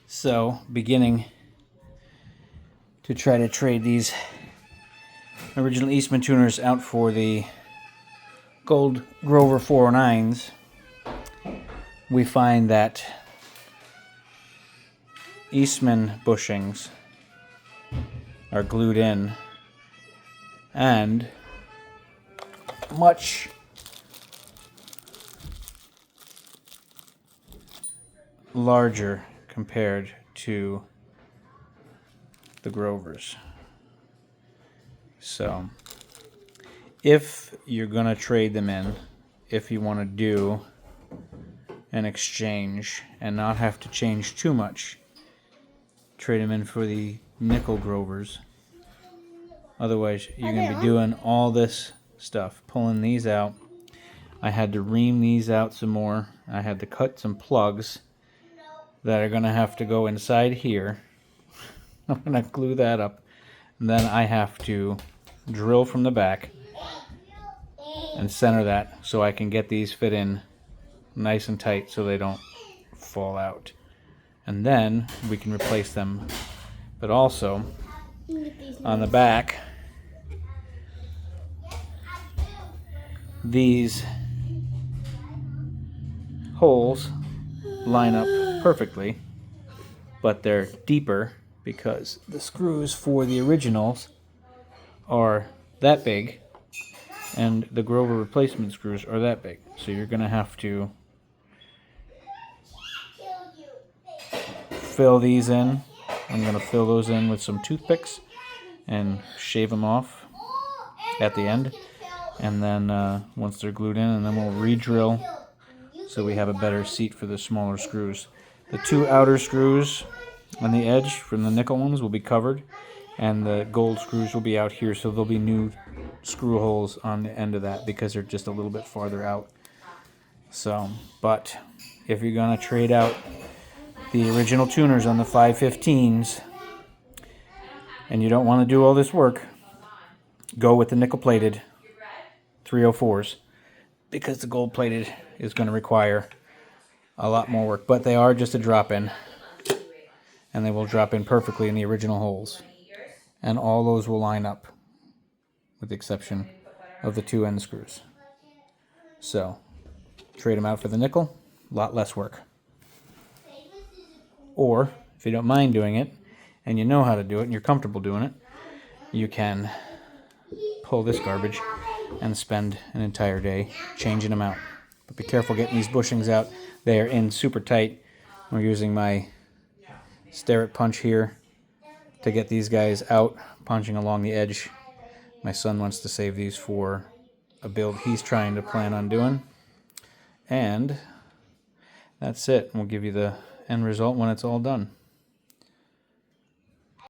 So, beginning to try to trade these original Eastman tuners out for the Gold Grover 409s, we find that Eastman bushings are glued in and much larger compared to the Grovers. So if you're going to trade them in, if you want to do an exchange and not have to change too much, trade them in for the nickel Grovers. Otherwise, you're going to be doing all this stuff, pulling these out. I had to ream these out some more. I had to cut some plugs that are going to have to go inside here. I'm going to glue that up. And then I have to drill from the back and center that so I can get these fit in nice and tight so they don't fall out. And then we can replace them. But also, on the back, these holes line up perfectly, but they're deeper because the screws for the originals are that big and the Grover replacement screws are that big. So you're going to have to fill these in. I'm going to fill those in with some toothpicks and shave them off at the end. And then once they're glued in, and then we'll re-drill so we have a better seat for the smaller screws. The two outer screws on the edge from the nickel ones will be covered, and the gold screws will be out here, so there'll be new screw holes on the end of that because they're just a little bit farther out. So, but if you're going to trade out the original tuners on the 515s and you don't want to do all this work, go with the nickel plated 304s, because the gold plated is going to require a lot more work. But they are just a drop-in, and they will drop in perfectly in the original holes, and all those will line up with the exception of the two end screws. So trade them out for the nickel, a lot less work. Or if you don't mind doing it and you know how to do it and you're comfortable doing it, you can pull this garbage and spend an entire day changing them out. But be careful getting these bushings out. They are in super tight. We're using my Starrett punch here to get these guys out, punching along the edge. My son wants to save these for a build he's trying to plan on doing. And that's it. We'll give you the end result when it's all done.